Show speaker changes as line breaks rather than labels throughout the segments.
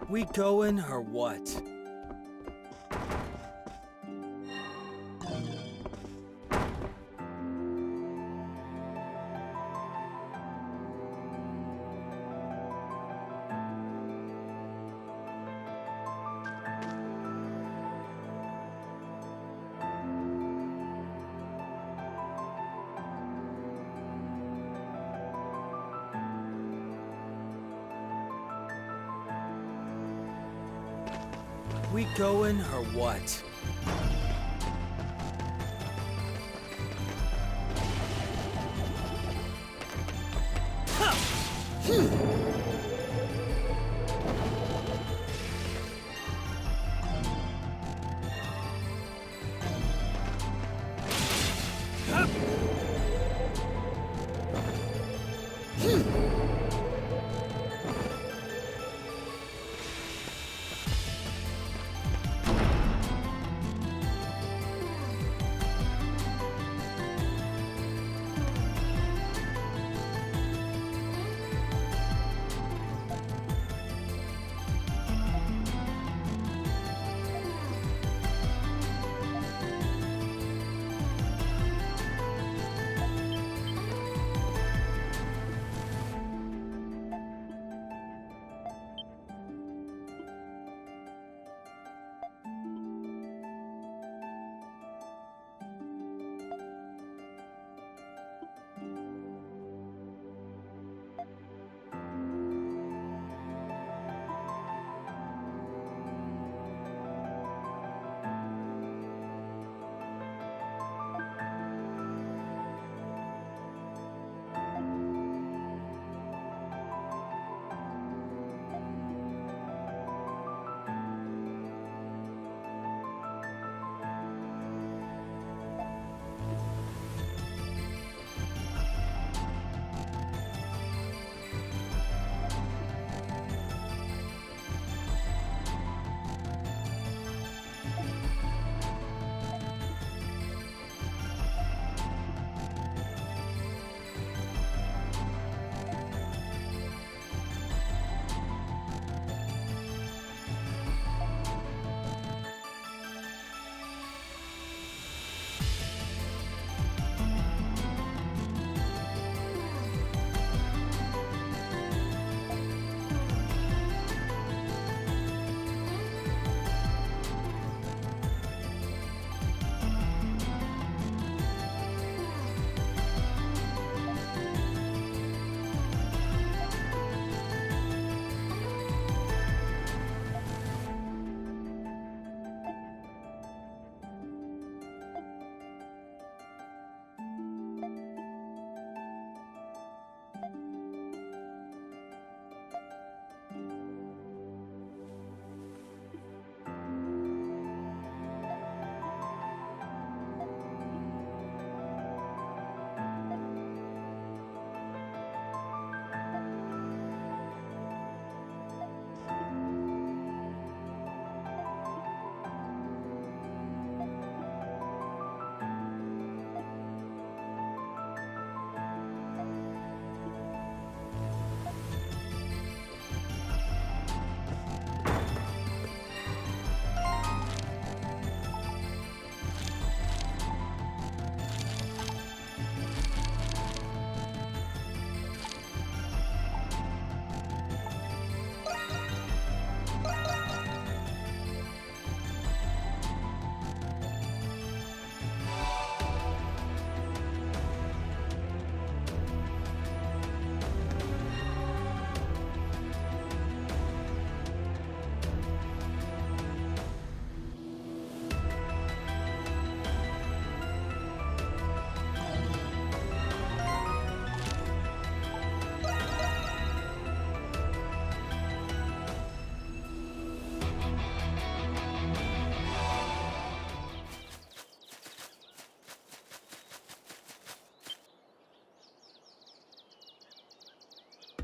We going or what? We going or what?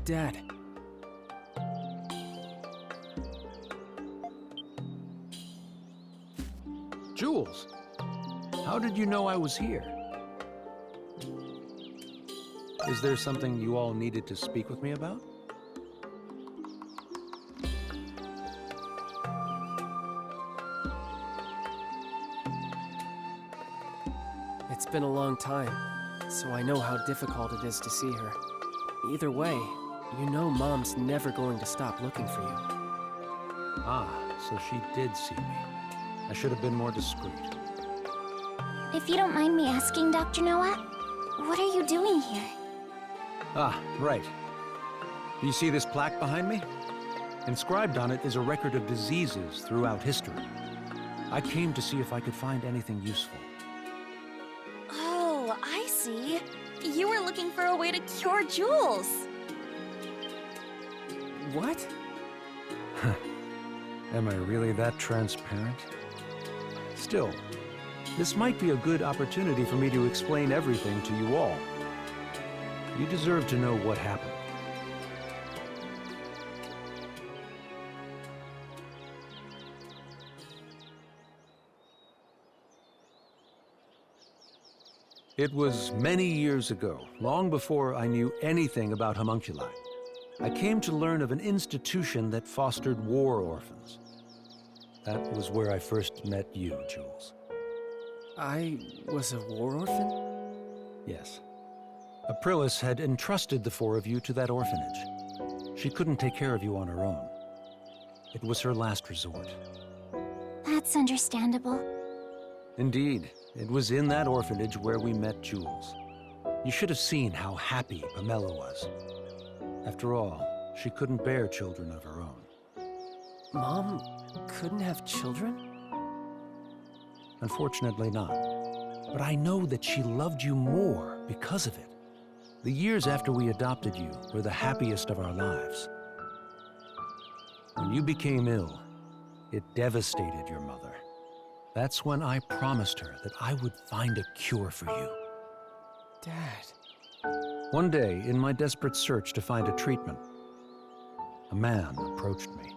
Dad.
Jules, how did you know I was here? Is there something you all needed to speak with me about?
It's been a long time, so I know how difficult it is to see her. Either way, you know Mom's never going to stop looking for you.
Ah, so she did see me. I should have been more discreet.
If you don't mind me asking, Dr. Noah, what are you doing here?
Ah, right. Do you see this plaque behind me? Inscribed on it is a record of diseases throughout history. I came to see if I could find anything useful.
Oh, I see. You were looking for a way to cure Jules.
What?
Am I really that transparent? Still, this might be a good opportunity for me to explain everything to you all. You deserve to know what happened. It was many years ago, long before I knew anything about homunculi. I came to learn of an institution that fostered war orphans. That was where I first met you, Jules.
I was a war orphan?
Yes. Aprilis had entrusted the four of you to that orphanage. She couldn't take care of you on her own. It was her last resort.
That's understandable.
Indeed, it was in that orphanage where we met Jules. You should have seen how happy Pamela was. After all, she couldn't bear children of her own.
Mom couldn't have children?
Unfortunately not. But I know that she loved you more because of it. The years after we adopted you were the happiest of our lives. When you became ill, it devastated your mother. That's when I promised her that I would find a cure for you.
Dad.
One day, in my desperate search to find a treatment, a man approached me.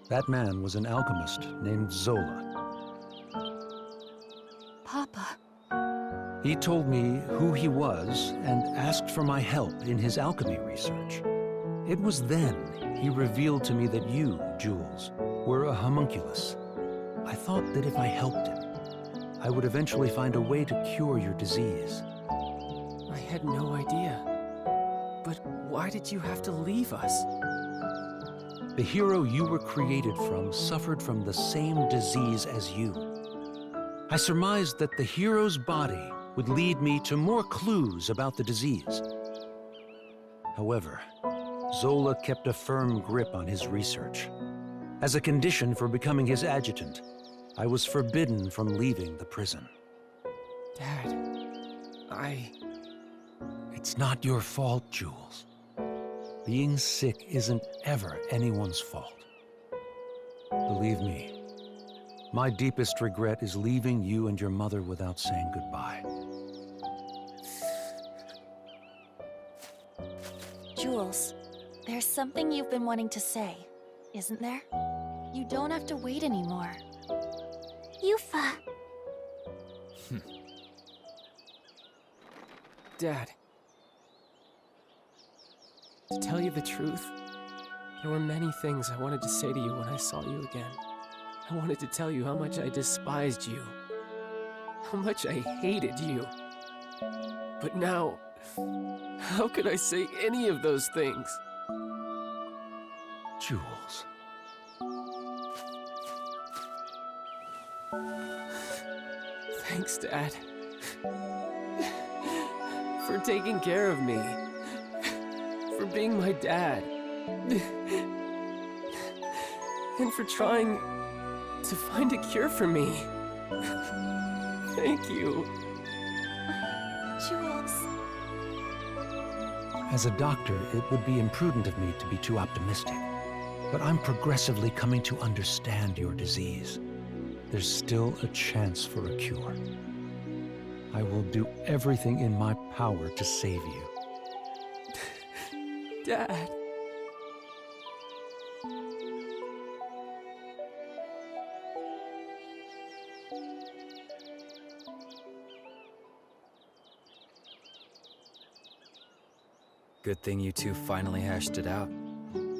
That man was an alchemist named Zola.
Papa.
He told me who he was and asked for my help in his alchemy research. It was then he revealed to me that you, Jules, were a homunculus. I thought that if I helped him, I would eventually find a way to cure your disease.
I had no idea. But why did you have to leave us?
The hero you were created from suffered from the same disease as you. I surmised that the hero's body would lead me to more clues about the disease. However, Zola kept a firm grip on his research. As a condition for becoming his adjutant, I was forbidden from leaving the prison.
Dad,
It's not your fault, Jules. Being sick isn't ever anyone's fault. Believe me, my deepest regret is leaving you and your mother without saying goodbye.
Jules, there's something you've been wanting to say, isn't there? You don't have to wait anymore.
Yufa.
Dad. To tell you the truth, there were many things I wanted to say to you when I saw you again. I wanted to tell you how much I despised you, how much I hated you. But now, how could I say any of those things?
Jules.
Thanks, Dad. For taking care of me. For being my dad. And for trying to find a cure for me. Thank you.
Jules.
As a doctor, it would be imprudent of me to be too optimistic. But I'm progressively coming to understand your disease. There's still a chance for a cure. I will do everything in my power to save you.
Dad.
Good thing you two finally hashed it out.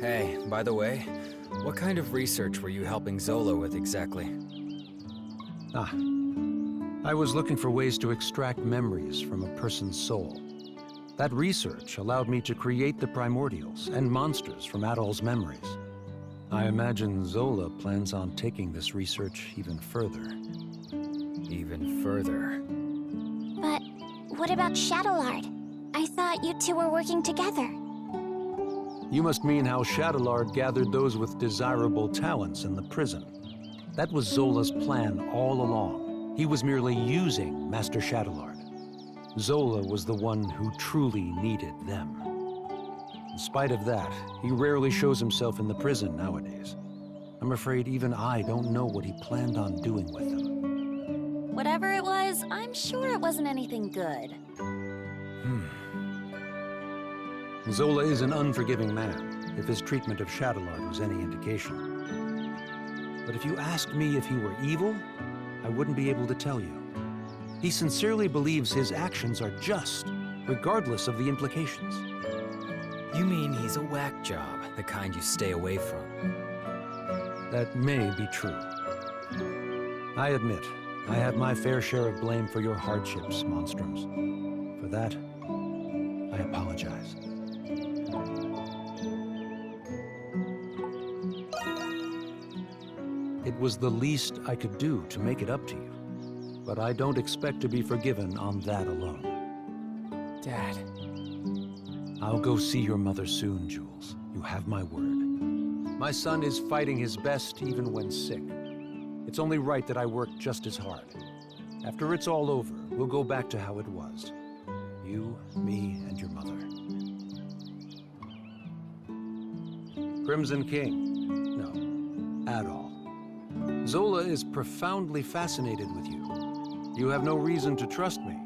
Hey, by the way, what kind of research were you helping Zola with exactly?
I was looking for ways to extract memories from a person's soul. That research allowed me to create the primordials and monsters from Adol's memories. I imagine Zola plans on taking this research even further.
Even further.
But what about Shadowlord? I thought you two were working together.
You must mean how Shadowlord gathered those with desirable talents in the prison. That was Zola's plan all along. He was merely using Master Shadowlord. Zola was the one who truly needed them. In spite of that, he rarely shows himself in the prison nowadays. I'm afraid even I don't know what he planned on doing with them.
Whatever it was, I'm sure it wasn't anything good.
Zola is an unforgiving man, if his treatment of Shadowlord was any indication. But if you asked me if he were evil, I wouldn't be able to tell you. He sincerely believes his actions are just, regardless of the implications.
You mean he's a whack job, the kind you stay away from?
That may be true. I admit, I have my fair share of blame for your hardships, Monstrums. For that, I apologize. It was the least I could do to make it up to you. But I don't expect to be forgiven on that alone.
Dad.
I'll go see your mother soon, Jules. You have my word. My son is fighting his best even when sick. It's only right that I work just as hard. After it's all over, we'll go back to how it was. You, me, and your mother. Crimson King. No, Adol. Zola is profoundly fascinated with you. You have no reason to trust me,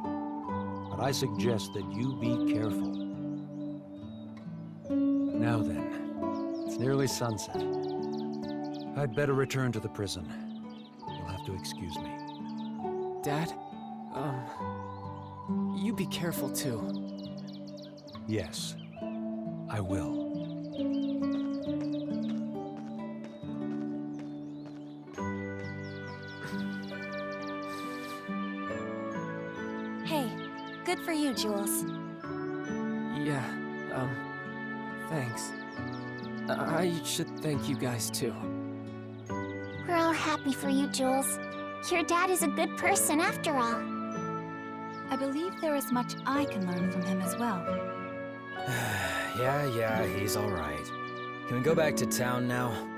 but I suggest that you be careful. Now then, it's nearly sunset. I'd better return to the prison. You'll have to excuse me.
Dad? You be careful too.
Yes, I will.
Hey, good for you, Jules.
Yeah, thanks. I should thank you guys too.
We're all happy for you, Jules. Your dad is a good person after all.
I believe there is much I can learn from him as well.
Yeah, he's all right. Can we go back to town now?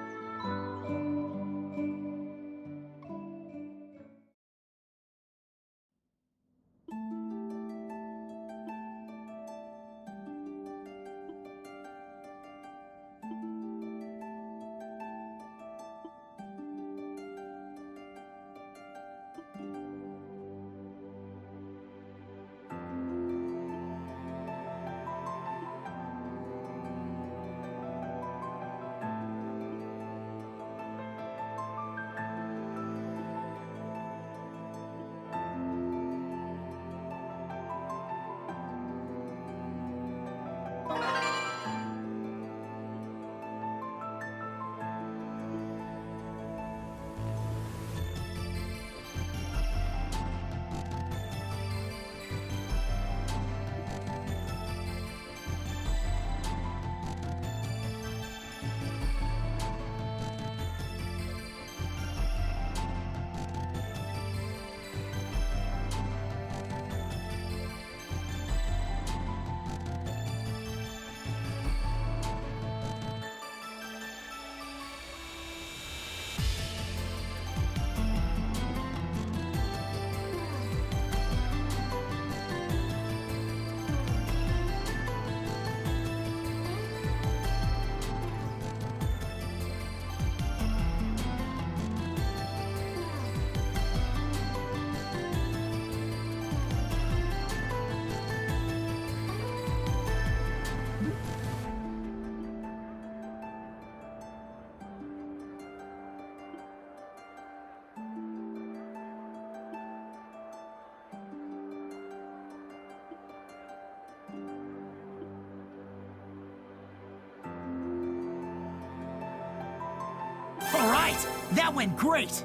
All right, that went great.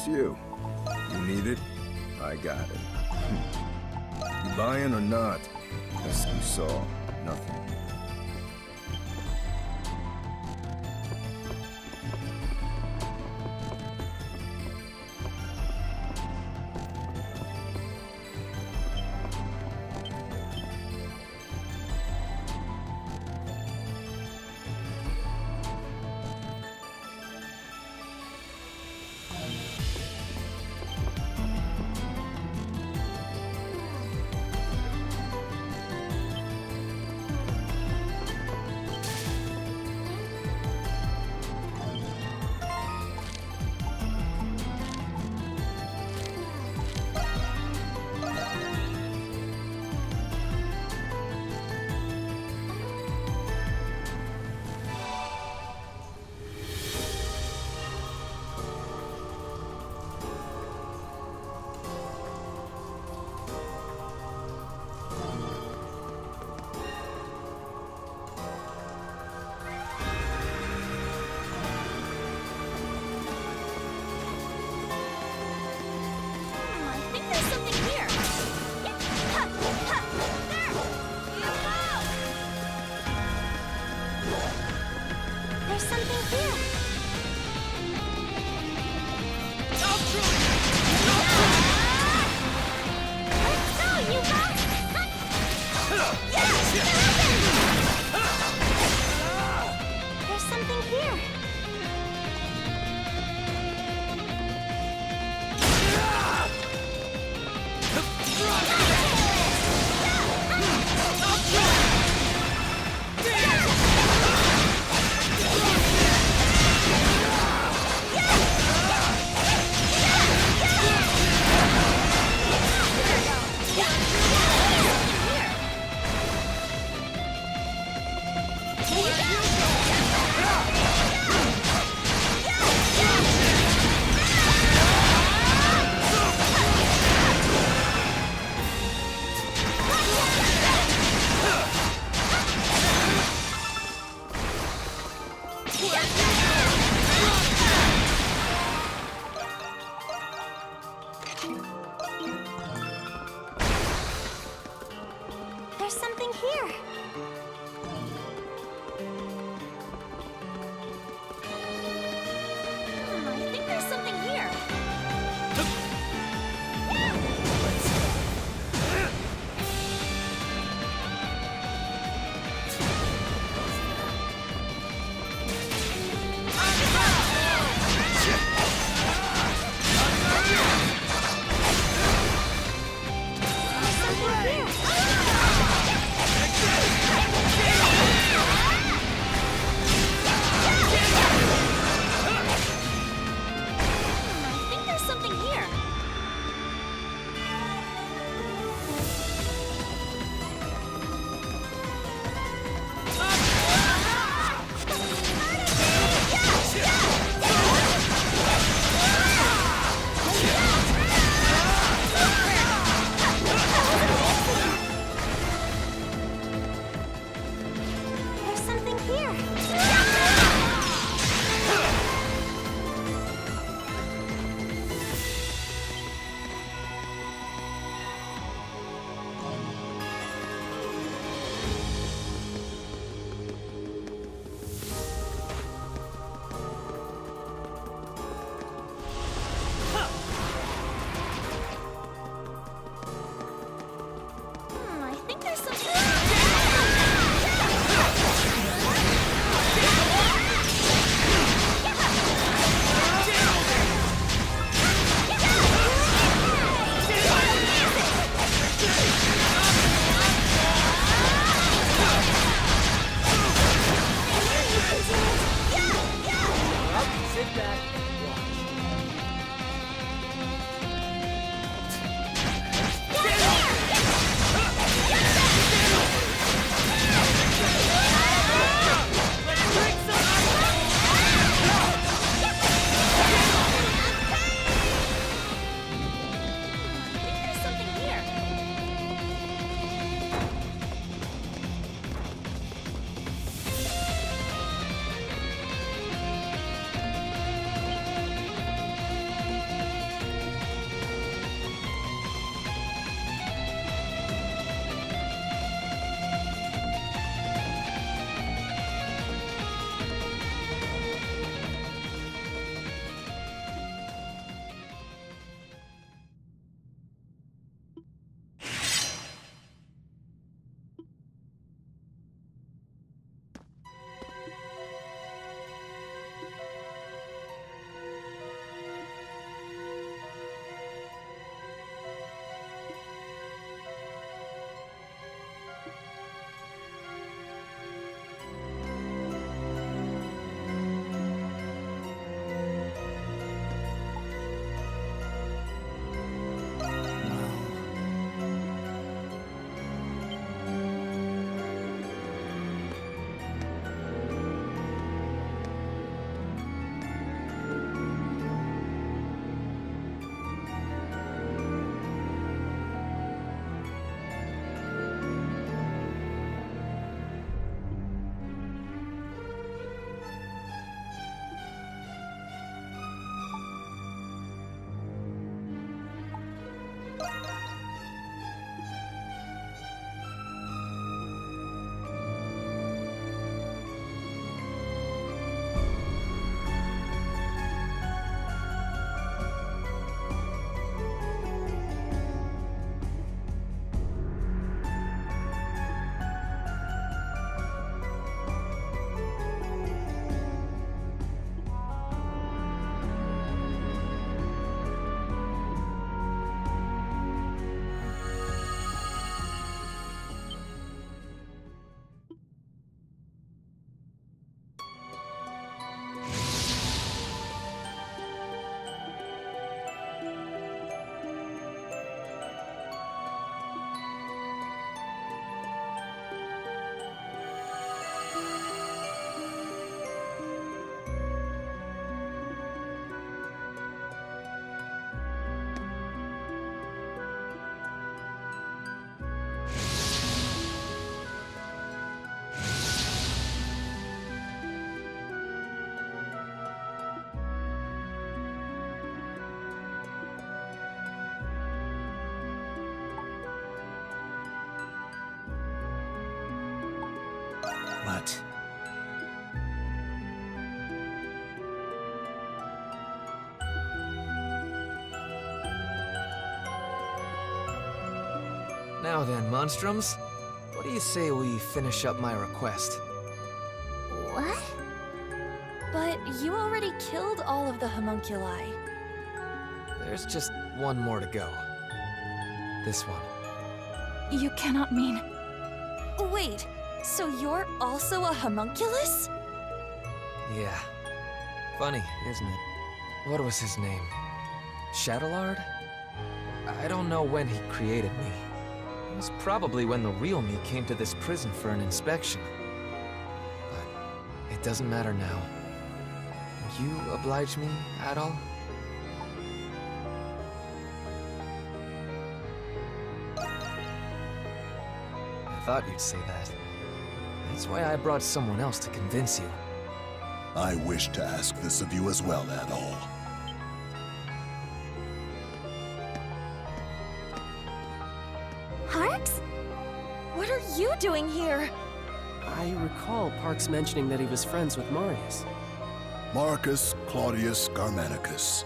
It's you. You need it? I got it. You buying or not? As you saw, nothing.
There's something here. I think there's something here. I think there's something.
Now then, Monstrums, what do you say we finish up my request?
What?
But you already killed all of the homunculi.
There's just one more to go. This one.
You cannot mean... Wait, so you're also a homunculus?
Yeah. Funny, isn't it? What was his name? Shadowlard? I don't know when he created me. It was probably when the real me came to this prison for an inspection. But it doesn't matter now. Will you oblige me at all? I thought you'd say that. That's why I brought someone else to convince you.
I wish to ask this of you as well, Adol.
Parks? What are you doing here?
I recall Parks mentioning that he was friends with Marius.
Marcus Claudius Germanicus.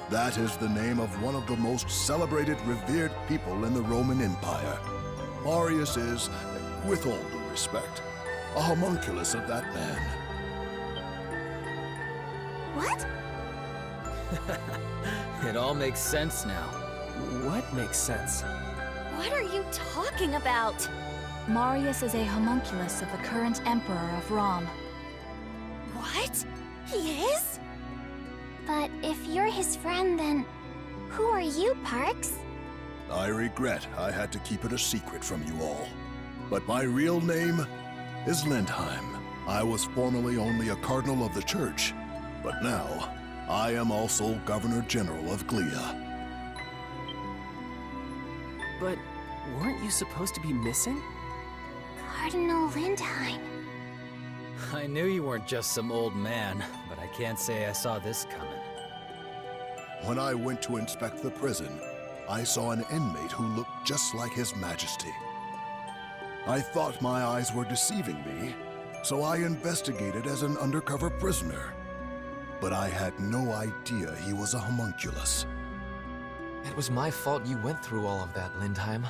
That is the name of one of the most celebrated, revered people in the Roman Empire. Marius is, with all due respect, a homunculus of that man.
What?
It all makes sense now.
What makes sense?
What are you talking about?
Marius is a homunculus of the current Emperor of Rom.
What? He is?
But if you're his friend, then who are you, Parks?
I regret I had to keep it a secret from you all. But my real name is Lindheim. I was formerly only a cardinal of the church, but now I am also Governor General of Glea.
But weren't you supposed to be missing?
Cardinal Lindheim.
I knew you weren't just some old man, but I can't say I saw this coming.
When I went to inspect the prison, I saw an inmate who looked just like His Majesty. I thought my eyes were deceiving me, so I investigated as an undercover prisoner. But I had no idea he was a homunculus.
It was my fault you went through all of that, Lindheim.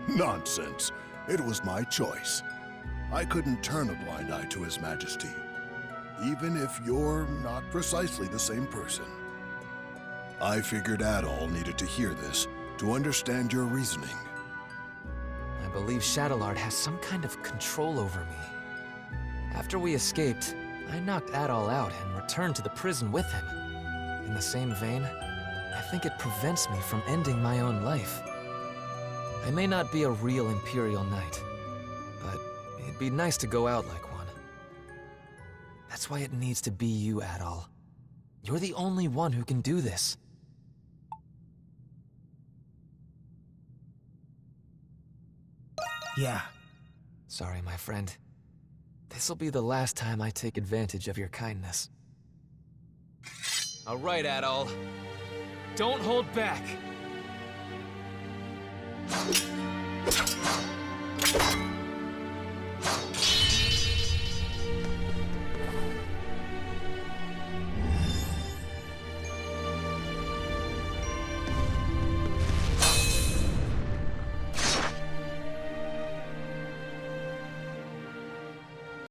Nonsense. It was my choice. I couldn't turn a blind eye to His Majesty, even if you're not precisely the same person. I figured Adol needed to hear this to understand your reasoning.
I believe Shadowlard has some kind of control over me. After we escaped, I knocked Adol out and returned to the prison with him. In the same vein, I think it prevents me from ending my own life. I may not be a real Imperial Knight, but it'd be nice to go out like one. That's why it needs to be you, Adol. You're the only one who can do this.
Yeah.
Sorry, my friend. This'll be the last time I take advantage of your kindness. All right, Adol. Don't hold back!